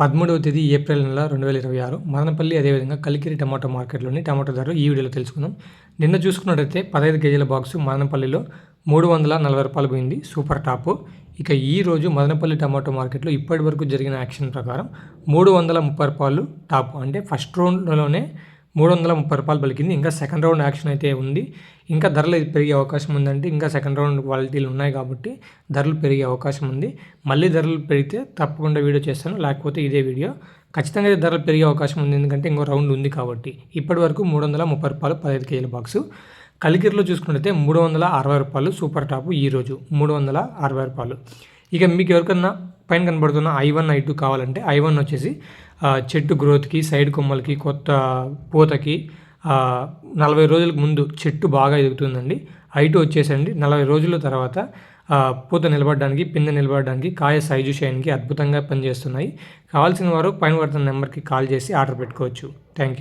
13వ తేదీ ఏప్రిల్ నెల 2026 మదనపల్లి అదేవిధంగా కలికిరి టమాటో మార్కెట్లోని టమాటో ధరలు ఈ వీడియోలో తెలుసుకుందాం. నిన్న చూసుకున్నట్టయితే 15 కేజీల బాక్సు మదనపల్లిలో 340 రూపాయలు పోయింది సూపర్ టాపు. ఇక ఈ రోజు మదనపల్లి టమాటో మార్కెట్లో ఇప్పటి వరకు జరిగిన యాక్షన్ ప్రకారం 330 రూపాయలు టాపు. అంటే ఫస్ట్ రౌండ్లోనే 330 రూపాయలు పలికింది. ఇంకా సెకండ్ రౌండ్ యాక్షన్ అయితే ఉంది. ఇంకా ధరలు పెరిగే అవకాశం ఉందంటే ఇంకా సెకండ్ రౌండ్ క్వాలిటీలు ఉన్నాయి కాబట్టి ధరలు పెరిగే అవకాశం ఉంది. మళ్ళీ ధరలు పెరిగితే తప్పకుండా వీడియో చేస్తాను, లేకపోతే ఇదే వీడియో. ఖచ్చితంగా ధరలు పెరిగే అవకాశం ఉంది, ఎందుకంటే ఇంకో రౌండ్ ఉంది కాబట్టి. ఇప్పటి వరకు 330 రూపాయలు 15 కేజీల బాక్సు. కలికిరిలో చూసుకున్నట్లయితే 360 రూపాయలు సూపర్ టాపు. ఈరోజు 360 రూపాయలు. ఇక మీకు ఎవరికన్నా పైన కనబడుతున్న I1 I2 కావాలంటే I1 వచ్చేసి చెట్టు గ్రోత్కి, సైడ్ కొమ్మలకి, కొత్త పూతకి 40 రోజులకు ముందు చెట్టు బాగా ఎదుగుతుందండి. I2 వచ్చేసండి 40 రోజుల తర్వాత పూత నిలబడడానికి, పిందె నిలబడడానికి, కాయ సైజు షైన్కి అద్భుతంగా పనిచేస్తున్నాయి. కావాల్సిన వారు పైన పడుతున్న నెంబర్కి కాల్ చేసి ఆర్డర్ పెట్టుకోవచ్చు. Thank you.